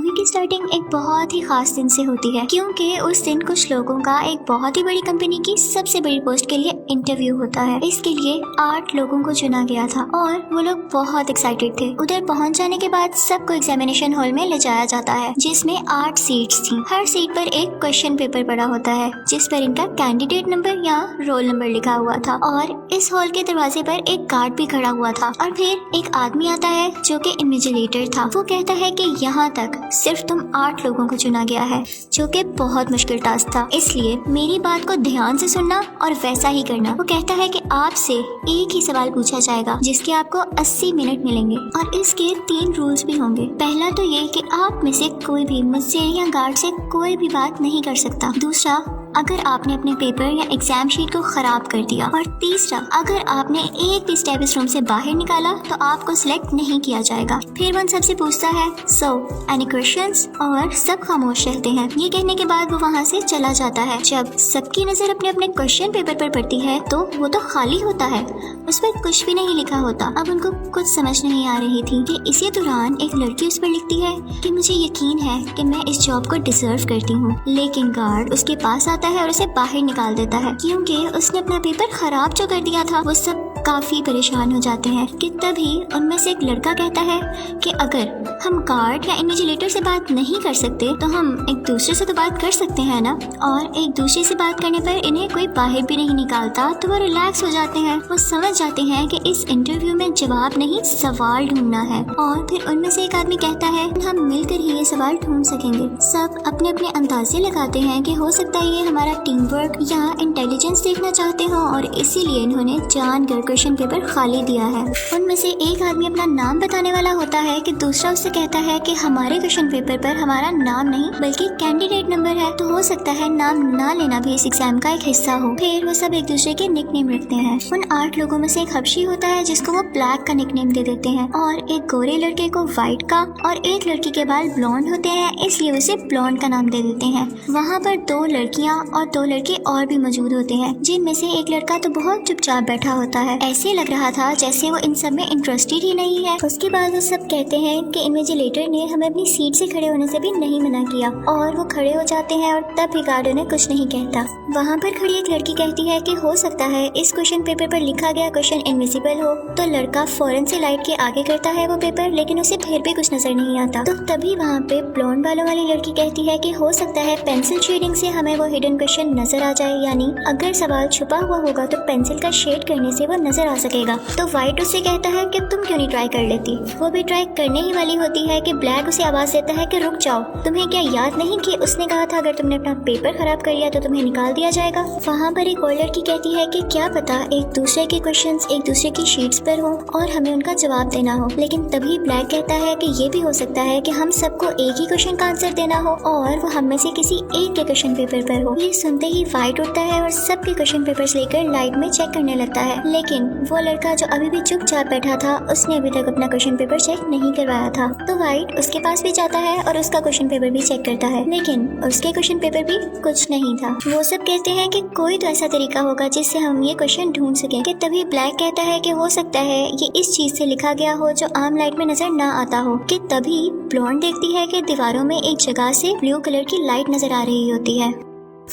Movie की starting एक बहुत ही खास दिन से होती है, क्योंकि उस दिन कुछ लोगों का एक बहुत ही बड़ी कंपनी की सबसे बड़ी पोस्ट के लिए इंटरव्यू होता है। इसके लिए 8 लोगों को चुना गया था और वो लोग बहुत एक्साइटेड थे। उधर पहुंच जाने के बाद सबको एग्जामिनेशन हॉल में ले जाया जाता है, जिसमें 8 सीट्स थी। हर सीट पर एक क्वेश्चन पेपर पड़ा होता है, जिस पर इनका कैंडिडेट नंबर या रोल नंबर लिखा हुआ था। और इस हॉल के दरवाजे पर एक गार्ड भी खड़ा हुआ था। और फिर एक आदमी आता है जो कि इन्विजिलेटर था। वो कहता है कि यहाँ तक सिर्फ तुम 8 लोगों को चुना गया है, जो कि बहुत मुश्किल टास्क था, इसलिए मेरी बात को ध्यान से सुनना और वैसा ही करना। वो कहता है कि आपसे एक ही सवाल पूछा जाएगा, जिसके आपको 80 मिनट मिलेंगे और इसके 3 रूल्स भी होंगे। पहला तो ये कि आप में से कोई भी मुझसे या गार्ड से कोई भी बात नहीं कर सकता। दूसरा, अगर आपने अपने पेपर या एग्जाम शीट को खराब कर दिया। और तीसरा, अगर आपने एक भी स्टेप इस रूम से बाहर निकाला तो आपको सिलेक्ट नहीं किया जाएगा। फिर वो सबसे पूछता है, सो एनी क्वेश्चंस? और सब खामोश रहते हैं। ये कहने के बाद वो वहाँ से चला जाता है। जब सबकी नजर अपने अपने क्वेश्चन पेपर पर पड़ती है तो वो तो खाली होता है, उस पर कुछ भी नहीं लिखा होता। अब उनको कुछ समझ नहीं आ रही थी कि इसी दौरान एक लड़की उस पर लिखती है कि मुझे यकीन है कि मैं इस जॉब को डिजर्व करती हूँ। लेकिन गार्ड उसके पास आता है और उसे बाहर निकाल देता है, क्योंकि उसने अपना पेपर खराब जो कर दिया था। वो सब काफी परेशान हो जाते हैं कि तभी उनमें से एक लड़का कहता है कि अगर हम गार्ड या इन्विजिलेटर से बात नहीं कर सकते तो हम एक दूसरे से तो बात कर सकते हैं ना। और एक दूसरे से बात करने पर इन्हें कोई बाहर भी नहीं निकालता तो वो रिलैक्स हो जाते हैं। वो समझ जाते हैं कि इस इंटरव्यू में जवाब नहीं, सवाल ढूंढना है। और फिर उनमें से एक आदमी कहता है हम मिलकर ही ये सवाल ढूंढ सकेंगे। सब अपने अपने अंदाजे लगाते हैं कि हो सकता है ये हमारा टीम वर्क या इंटेलिजेंस देखना चाहते हो और इसीलिए इन्होंने जानकर क्वेश्चन पेपर खाली दिया है। उनमें से एक आदमी अपना नाम बताने वाला होता है कि दूसरा उससे कहता है कि हमारे क्वेश्चन पेपर पर हमारा नाम नहीं बल्कि कैंडिडेट नंबर है, तो हो सकता है नाम ना लेना भी इस एग्जाम का एक हिस्सा हो। फिर वो सब एक दूसरे के निकनेम रखते हैं। उन 8 लोगों में से एक हबशी होता है जिसको वो ब्लैक का निकनेम दे देते हैं, और एक गोरे लड़के को व्हाइट का, और एक लड़की के बाल ब्लॉन्ड होते हैं इसलिए उसे ब्लॉन्ड का नाम दे देते हैं। वहाँ पर 2 लड़कियाँ और 2 लड़के और भी मौजूद होते हैं, जिनमें से एक लड़का तो बहुत चुपचाप बैठा होता है। ऐसे लग रहा था जैसे वो इन सब में इंटरेस्टेड ही नहीं है। उसके बाद वो सब कहते हैं कि इन्विजिलेटर ने हमें अपनी सीट से खड़े होने से भी नहीं मना किया, और वो खड़े हो जाते हैं और तब भी गार्ड उन्हें कुछ नहीं कहता। वहाँ पर खड़ी एक लड़की कहती है कि हो सकता है इस क्वेश्चन पेपर पर लिखा गया क्वेश्चन इनविजिबल हो। तो लड़का फौरन से लाइट के आगे करता है वो पेपर, लेकिन उसे फिर भी कुछ नजर नहीं आता। तो तभी वहाँ पे ब्लॉन्ड बालों वाली लड़की कहती है कि हो सकता है पेंसिल शेडिंग से हमें वो हिडन क्वेश्चन नजर आ जाए, यानी अगर सवाल छुपा हुआ होगा तो पेंसिल का शेड करने से वो नजर आ सकेगा। तो व्हाइट उससे कहता है कि तुम क्यों नहीं ट्राई कर लेती। वो भी ट्राई करने ही वाली होती है कि ब्लैक उसे आवाज देता है कि रुक जाओ, तुम्हें क्या याद नहीं कि उसने कहा था अगर तुमने अपना पेपर खराब कर लिया तो तुम्हें निकाल दिया जाएगा। वहाँ पर एक और लड़की कहती है कि क्या पता एक दूसरे के क्वेश्चंस एक दूसरे की शीट्स पर हो और हमें उनका जवाब देना हो। लेकिन तभी ब्लैक कहता है कि ये भी हो सकता है कि हम सबको एक ही क्वेश्चन का आंसर देना हो और वो हम में से किसी एक के क्वेश्चन पेपर पर हो। ये सुनते ही व्हाइट उठता है और सबके क्वेश्चन पेपर्स लेकर लाइट में चेक करने लगता है। लेकिन वो लड़का जो अभी भी चुपचाप बैठा था उसने अभी तक अपना क्वेश्चन पेपर चेक नहीं करवाया था। तो व्हाइट उसके पास भी जाता है और उसका क्वेश्चन पेपर भी चेक करता है, लेकिन उसके क्वेश्चन पेपर भी कुछ नहीं था। वो सब कहते हैं कि कोई तो ऐसा तरीका होगा जिससे हम ये क्वेश्चन ढूंढ सकें। कि तभी ब्लैक कहता है कि हो सकता है ये इस चीज से लिखा गया हो जो आम लाइट में नजर ना आता हो। कि तभी ब्लॉन्ड देखती है कि दीवारों में एक जगह से ब्लू कलर की लाइट नजर आ रही होती है।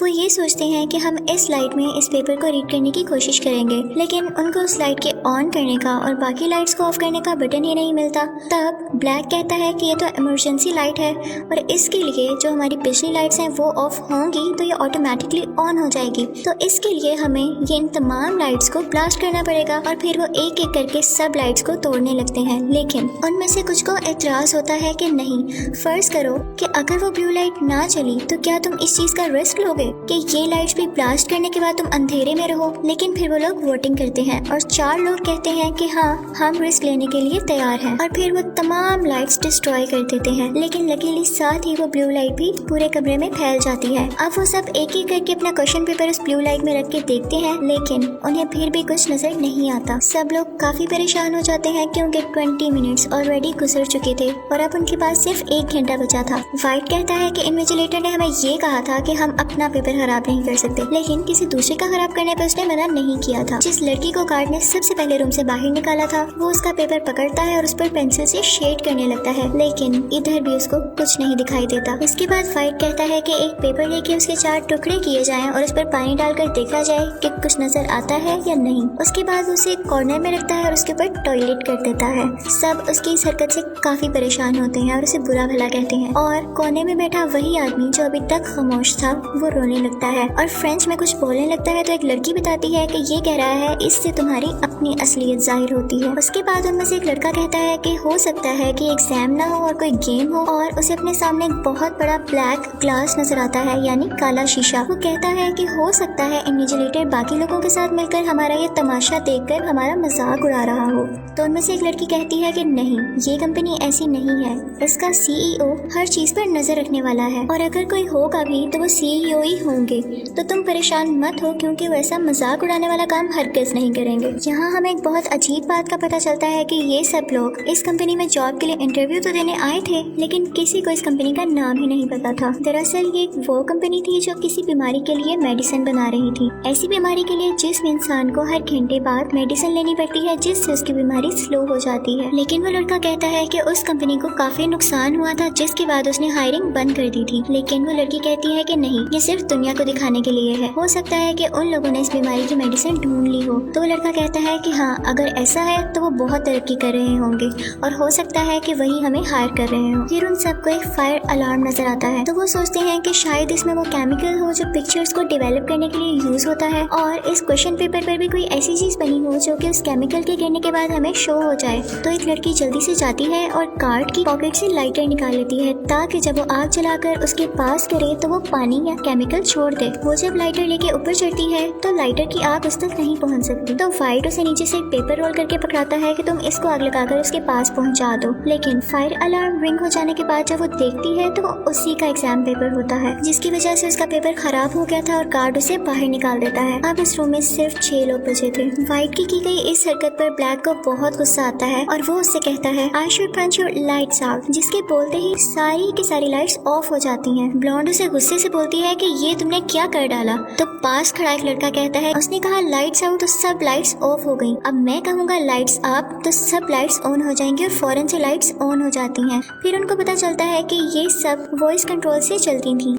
वो ये सोचते हैं कि हम इस लाइट में इस पेपर को रीड करने की कोशिश करेंगे, लेकिन उनको उस लाइट के ऑन करने का और बाकी लाइट्स को ऑफ करने का बटन ही नहीं मिलता। तब ब्लैक कहता है कि ये तो इमरजेंसी लाइट है और इसके लिए जो हमारी पिछली लाइट्स हैं वो ऑफ होंगी तो ये ऑटोमेटिकली ऑन हो जाएगी। तो इसके लिए हमें ये इन तमाम लाइट्स को ब्लास्ट करना पड़ेगा। और फिर वो एक एक करके सब लाइट्स को तोड़ने लगते हैं। लेकिन उनमें से कुछ को एतराज होता है कि नहीं, फर्ज करो कि अगर वो ब्लू लाइट ना चली तो क्या तुम इस चीज का रिस्क लोगे कि ये लाइट्स भी ब्लास्ट करने के बाद तुम अंधेरे में रहो। लेकिन फिर वो लोग वोटिंग करते हैं और 4 लोग कहते हैं कि हाँ, हम रिस्क लेने के लिए तैयार हैं। और फिर वो तमाम लाइट्स डिस्ट्रॉय कर देते हैं। लेकिन लकीली साथ ही वो ब्लू लाइट भी पूरे कमरे में फैल जाती है। अब वो सब एक एक करके अपना क्वेश्चन पेपर उस ब्लू लाइट में रख के देखते हैं, लेकिन उन्हें फिर भी कुछ नजर नहीं आता। सब लोग काफी परेशान हो जाते हैं क्योंकि 20 मिनट्स ऑलरेडी गुजर चुके थे और अब उनके पास सिर्फ 1 घंटा बचा था। व्हाइट कहता है कि इन्विजिलेटर ने हमें ये कहा था कि हम अपना पेपर खराब नहीं कर सकते, लेकिन किसी दूसरे का खराब करने पर उसने मना नहीं किया था। जिस लड़की को गार्ड ने सबसे पहले रूम से बाहर निकाला था वो उसका पेपर पकड़ता है और उस पर पेंसिल से शेड करने लगता है, लेकिन इधर भी उसको कुछ नहीं दिखाई देता। इसके बाद वाइट कहता है कि एक पेपर लेके उसके 4 टुकड़े किए जाएं और उस पर पानी डालकर देखा जाए कि कुछ नजर आता है या नहीं। उसके बाद उसे एक कॉर्नर में रखता है और उसके ऊपर टॉयलेट कर देता है। सब उसकी इस हरकत से काफी परेशान होते हैं और उसे बुरा भला कहते हैं, और कोने में बैठा वही आदमी जो अभी तक खामोश था वो रोने लगता है और फ्रेंच में कुछ बोलने लगता है। तो एक लड़की बताती है कि ये कह रहा है इससे तुम्हारी अपनी असलियत जाहिर होती है। उसके बाद उनमें से एक लड़का कहता है कि हो सकता है कि एग्जाम ना हो और कोई गेम हो, और उसे अपने सामने एक बहुत बड़ा ब्लैक ग्लास नजर आता है, यानी काला शीशा। वो कहता है कि हो सकता है इन्विजिलेटर बाकी लोगों के साथ मिलकर हमारा ये तमाशा देखकर हमारा मजाक उड़ा रहा हो। तो उनमें से एक लड़की कहती है कि नहीं, ये कंपनी ऐसी नहीं है, इसका CEO हर चीज पर नजर रखने वाला है और अगर कोई होगा भी तो वो CEO ही होंगे। तो तुम परेशान मत हो क्योंकि वो ऐसा मजाक उड़ाने वाला काम हरगिज नहीं करेंगे। यहाँ हमें एक बहुत अजीब बात का पता चलता है कि ये सब लोग इस कंपनी में जॉब के लिए इंटरव्यू तो देने आए थे, लेकिन किसी को इस कंपनी का नाम ही नहीं पता था। दरअसल ये वो कंपनी थी जो किसी बीमारी के लिए मेडिसिन बना रही थी, ऐसी बीमारी के लिए जिसमें इंसान को हर घंटे बाद मेडिसिन लेनी पड़ती है जिससे उसकी बीमारी स्लो हो जाती है। लेकिन वो लड़का कहता है कि उस कंपनी को काफी नुकसान हुआ था जिसके बाद उसने हायरिंग बंद कर दी थी। लेकिन वो लड़की कहती है कि नहीं, ये सिर्फ दुनिया को दिखाने के लिए है, हो सकता है कि उन लोगों ने इस बीमारी की मेडिसिन ढूंढ ली हो। तो वो लड़का कहता है कि हाँ, अगर ऐसा है तो वो बहुत तरक्की कर रहे होंगे और हो सकता है कि वही हमें हायर कर रहे हो। फिर उन सबको एक फायर अलार्म नजर आता है तो वो सोचते हैं कि शायद इसमें वो केमिकल हो जो पिक्चर्स को डेवलप करने के लिए यूज होता है, और इस क्वेश्चन पेपर पर भी कोई ऐसी चीज बनी हो जो कि उस केमिकल के गिरने के बाद हमें शो हो जाए। तो एक लड़की जल्दी से जाती है और कार्ड की पॉकेट से लाइटर निकाल लेती है ताकि जब वो आग जलाकर उसके पास करे तो वो पानी या केमिकल छोड़ दे। वो जब लाइटर लेके ऊपर चढ़ती है तो लाइटर की आग उस तक नहीं पहुंच सकती। तो वाइट उसे नीचे से एक पेपर रोल करके पकड़ाता है कि तुम इसको आग लगाकर उसके पास पहुंचा दो। लेकिन फायर अलार्म रिंग हो जाने के बाद जब वो देखती है तो वो उसी का एग्जाम पेपर होता है जिसकी वजह से उसका पेपर खराब हो गया था और गार्ड उसे बाहर निकाल देता है। अब इस रूम में सिर्फ 6 लोग बचे थे। वाइट की गई इस हरकत पर ब्लैक को बहुत गुस्सा आता है और वो उससे कहता है I should punch your lights out, जिसके बोलते ही सारी की सारी लाइट्स ऑफ हो जाती हैं। ब्लॉन्ड उसे गुस्से से बोलती है कि ये तुमने क्या कर डाला। तो पास खड़ा एक लड़का कहता है उसने कहा लाइट्स आउट तो सब लाइट्स ऑफ हो गई, अब मैं कहूँगा लाइट्स अप तो सब लाइट्स ऑन हो जाएंगी और फौरन से लाइट्स ऑन हो जाती हैं। फिर उनको पता चलता है कि ये सब वॉइस कंट्रोल से चलती थी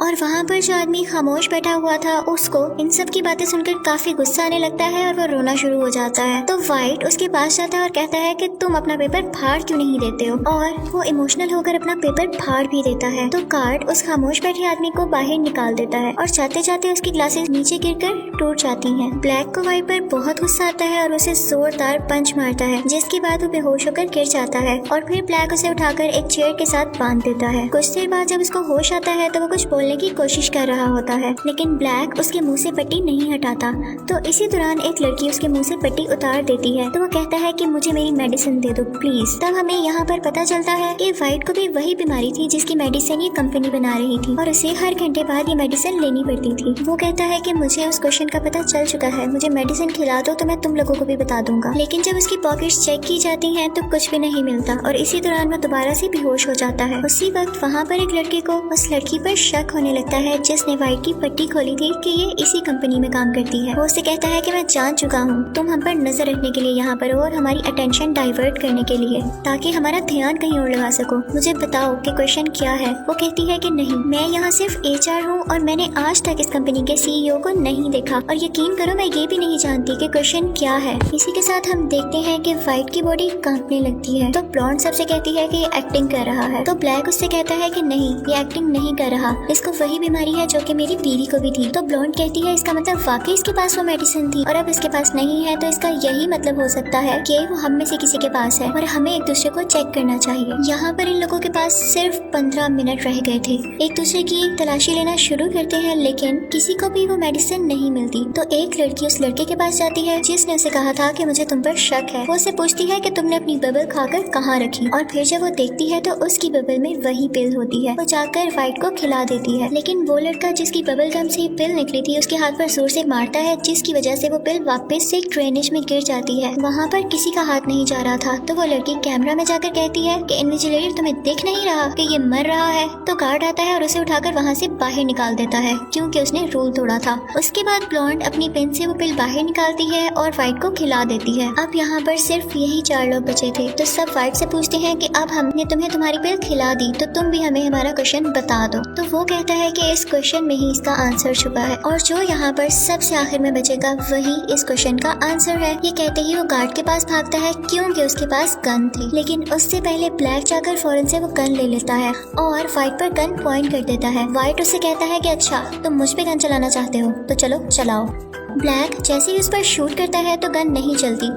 और वहाँ पर जो आदमी खामोश बैठा हुआ था उसको इन सब की बातें सुनकर काफी गुस्सा आने लगता है और वो रोना शुरू हो जाता है। तो वाइट उसके पास जाता है और कहता है कि तुम अपना पेपर फाड़ क्यों नहीं देते हो, और वो इमोशनल होकर अपना पेपर फाड़ भी देता है। तो कार्ड उस खामोश बैठे आदमी को बाहर निकाल देता है और जाते जाते उसकी ग्लासेस नीचे गिरकर टूट जाती हैं। ब्लैक को वाइट पर बहुत गुस्सा आता है और उसे जोरदार पंच मारता है जिसके बाद वो बेहोश होकर गिर जाता है और फिर ब्लैक उसे उठाकर एक चेयर के साथ बांध देता है। कुछ देर बाद जब उसको होश आता है तो वो कुछ बोलने की कोशिश कर रहा होता है, लेकिन ब्लैक उसके मुंह से पट्टी नहीं हटाता। तो इसी दौरान एक लड़की उसके मुंह से पट्टी उतार देती है तो वो कहता है कि मुझे मेरी मेडिसिन दे दो प्लीज। तब हमें यहाँ पर पता चलता है कि वाइट को भी वही बीमारी थी जिसकी मेडिसिन ये कंपनी बना रही थी और उसे हर घंटे बाद ये मेडिसिन लेनी पड़ती थी। वो कहता है कि मुझे उस क्वेश्चन का पता चल चुका है, मुझे मेडिसिन खिला दो तो मैं तुम लोगों को भी बता दूंगा। लेकिन जब उसकी पॉकेट्स चेक की जाती हैं तो कुछ भी नहीं मिलता और इसी दौरान वो दोबारा से बेहोश हो जाता है। उसी वक्त वहाँ पर एक लड़के को उस लड़की पर शक होने लगता है जिसने वाइट की पट्टी खोली थी कि ये इसी कंपनी में काम करती है। वो उससे कहता है कि मैं जान चुका हूँ, तुम हम पर नजर रखने के लिए यहाँ पर हो और हमारी अटेंशन डाइवर्ट करने के लिए ताकि हमारा ध्यान कहीं और लगा सको। मुझे बताओ कि क्वेश्चन क्या है। वो कहती है कि नहीं, मैं यहाँ सिर्फ HR हूँ और मैंने आज तक इस कंपनी के CEO को नहीं देखा और यकीन करो मैं ये भी नहीं जानती कि क्वेश्चन क्या है। इसी के साथ हम देखते हैं कि वाइट की बॉडी कांपने लगती है। तो ब्लॉन्ड सबसे कहती है कि ये एक्टिंग कर रहा है। तो ब्लैक उससे कहता है कि नहीं, ये एक्टिंग नहीं कर रहा, इसको वही बीमारी है जो कि मेरी बीवी को भी थी। तो ब्लॉन्ड कहती है इसका मतलब वाकई इसके पास वो मेडिसिन थी और अब इसके पास नहीं है, तो इसका यही मतलब हो सकता है कि वो हम में से किसी के पास है और हमें एक दूसरे को चेक करना चाहिए। यहाँ पर इन लोगों के पास सिर्फ 15 मिनट रह गए थे। एक दूसरे की तलाशी लेना शुरू करते हैं लेकिन किसी को भी वो मेडिसिन नहीं मिलती। तो एक लड़की उस लड़के के पास जाती है जिसने उसे कहा था कि मुझे तुम पर शक है। वो उसे पूछती है कि तुमने अपनी बबल खाकर कहाँ रखी, और फिर जब वो देखती है तो उसकी बबल में वही पिल होती है। वो जाकर वाइट को खिला देती जाती है। लेकिन वो लड़का जिसकी बबल गम से पिल निकली थी उसके हाथ पर जोर से मारता है, जिसकी वजह से वो पिल वापस से ड्रेनेज में गिर जाती है। वहाँ पर किसी का हाथ नहीं जा रहा था, तो वो लड़की कैमरा में जाकर कहती है कि इन्विजिलेटर तुम्हें दिख नहीं रहा कि ये मर रहा है। तो गार्ड आता है और उसे उठाकर वहाँ से बाहर निकाल देता है, क्योंकि उसने रूल तोड़ा था। उसके बाद ब्लॉन्ड अपनी पेन से वो पिल बाहर निकालती है और वाइट को खिला देती है। अब यहाँ पर सिर्फ यही 4 लोग बचे थे, तो सब वाइट से पूछते हैं कि अब हमने तुम्हें तुम्हारी पिल खिला दी, तो तुम भी हमें हमारा क्वेश्चन बता दो। तो वो कहता है कि इस क्वेश्चन में ही इसका आंसर छुपा है, और जो यहाँ पर सबसे आखिर में बचेगा वही इस क्वेश्चन का आंसर है। ये कहते ही वो गार्ड के पास भागता है, क्योंकि उसके पास गन थी। लेकिन उससे पहले ब्लैक जाकर फौरन से वो गन ले लेता है और वाइट पर गन पॉइंट कर देता है। वाइट उससे कहता है कि अच्छा तुम मुझ पे गन चलाना चाहते हो तो चलो चलाओ। ब्लैक जैसे ही उस पर शूट करता है तो गन नहीं चलती।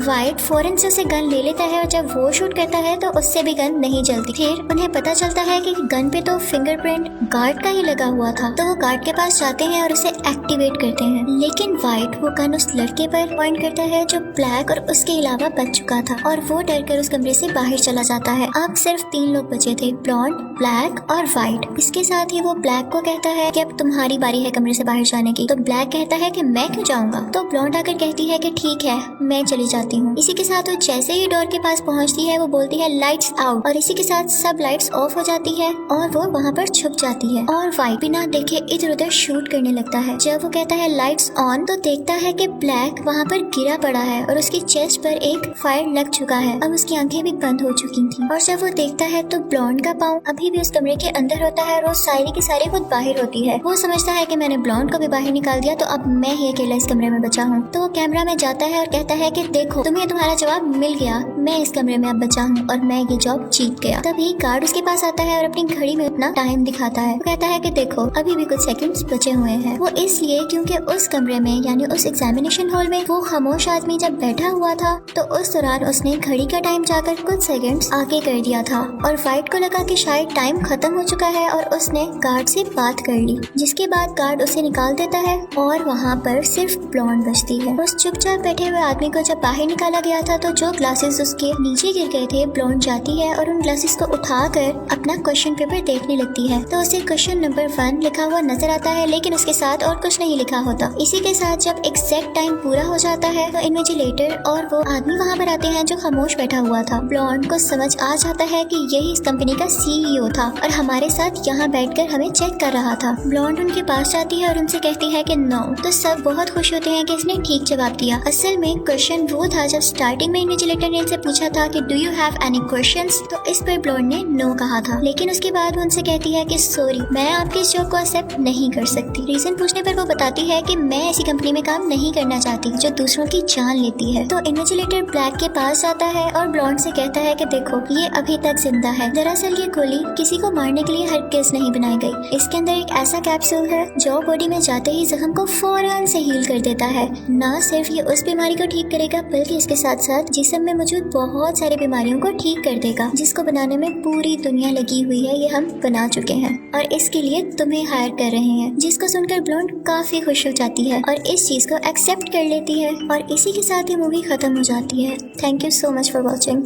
वाइट फौरन से उसे गन ले लेता है और जब वो शूट करता है तो उससे भी गन नहीं चलती। फिर उन्हें पता चलता है कि गन पे तो फिंगरप्रिंट गार्ड का ही लगा हुआ था, तो वो गार्ड के पास जाते हैं और उसे एक्टिवेट करते हैं। लेकिन वाइट वो गन उस लड़के पर पॉइंट करता है जो ब्लैक और उसके अलावा बच चुका था, और वो डर कर उस कमरे से बाहर चला जाता है। अब सिर्फ 3 लोग बचे थे, ब्लॉन्ड, ब्लैक और वाइट। इसके साथ ही वो ब्लैक को कहता है कि अब तुम्हारी बारी है कमरे से बाहर जाने की। तो ब्लैक कहता है कि मैं क्यों जाऊंगा। तो ब्लॉन्ड आकर कहती है कि ठीक है मैं चली जाती हूँ। इसी के साथ वो जैसे ही डोर के पास पहुँचती है वो बोलती है लाइट्स आउट, और इसी के साथ सब लाइट्स ऑफ हो जाती है और वो वहाँ पर छुप जाती है। और वाइट बिना देखे इधर उधर शूट करने लगता है। जब वो कहता है लाइट्स ऑन तो देखता है कि ब्लैक वहाँ पर गिरा पड़ा है और उसकी चेस्ट पर एक फायर लग चुका है। अब उसकी आंखें भी बंद हो चुकी थी। और जब वो देखता है तो ब्लॉन्ड का पाँव अभी भी उस कमरे के अंदर होता है और वो सारी की सारी खुद बाहर होती है। वो समझता है कि मैंने ब्लॉन्ड को भी बाहर निकाल दिया, तो अब मैं ही अकेला इस कमरे में बचा हूँ। तो वो कैमरा में जाता है और कहता है कि देखो तुम्हें तुम्हारा जवाब मिल गया, मैं इस कमरे में अब बचा हूँ और मैं ये जॉब जीत गया। तभी गार्ड उसके पास आता है और अपनी घड़ी में अपना टाइम दिखाता है। वो कहता है कि देखो अभी भी कुछ सेकंड्स बचे हुए हैं। वो इसलिए क्योंकि उस कमरे में यानी उस एग्जामिनेशन हॉल में वो खामोश आदमी जब बैठा हुआ था तो उस दौरान उसने घड़ी का टाइम जाकर कुछ सेकंड्स आगे कर दिया था, और वाइट को लगा कि शायद टाइम खत्म हो चुका है और उसने गार्ड से बात कर ली। जिसके बाद गार्ड उसे निकाल देता है और वहाँ पर सिर्फ ब्लॉन्ड बचती है। उस चुपचाप बैठे हुए आदमी को जब बाहर निकाला गया था तो जो ग्लासेस उसके नीचे गिर गए थे, ब्लॉन्ड जाती है और उन ग्लासेस को उठाकर अपना क्वेश्चन पेपर देखने लगती है। तो उसे क्वेश्चन नंबर 1 लिखा हुआ नजर आता है, लेकिन उसके साथ और कुछ नहीं लिखा होता। इसी के साथ जब एग्जैक्ट टाइम पूरा हो जाता है तो इन्विजिलेटर और वो आदमी वहाँ पर आते हैं जो खामोश बैठा हुआ था। ब्लॉन्ड को समझ आ जाता है कि यही इस कंपनी का CEO था और हमारे साथ यहाँ बैठकर हमें चेक कर रहा था। ब्लॉन्ड उनके पास जाती है और उनसे कहती है कि नो। तो सब बहुत खुश होते हैं कि इसने ठीक जवाब दिया। असल में क्वेश्चन वो था जब स्टार्टिंग में इन्विजिलेटर ने इनसे पूछा था कि do you have any questions, तो इस पर ब्लॉन्ड ने नो कहा था। लेकिन उसके बाद वो उनसे कहती है कि सॉरी मैं आपके इस जॉब को एक्सेप्ट नहीं कर सकती। रीजन पूछने पर वो बताती है कि मैं ऐसी कंपनी में काम नहीं करना चाहती जो दूसरों की जान लेती है। तो इन्विजिलेटर ब्लैक के पास जाता है और ब्लॉन्ड से कहता है कि देखो ये अभी तक जिंदा है। दरअसल ये गोली किसी को मारने के लिए हरगिज़ नहीं बनाई गई। इसके अंदर एक ऐसा कैप्सूल है जो बॉडी में जाते ही जख्म को फौरन से हील कर देता है। ना सिर्फ ये उस बीमारी को ठीक करेगा बल्कि इसके साथ साथ जिस्म में मौजूद बहुत सारी बीमारियों को ठीक कर देगा, जिसको बनाने में पूरी दुनिया लगी हुई है। ये हम बना चुके हैं और इसके लिए तुम्हें हायर कर रहे हैं। जिसको सुनकर ब्लॉन्ड काफी खुश हो जाती है और इस चीज को एक्सेप्ट कर लेती है और इसी के साथ ही मूवी खत्म हो जाती है। Thank you so much for watching.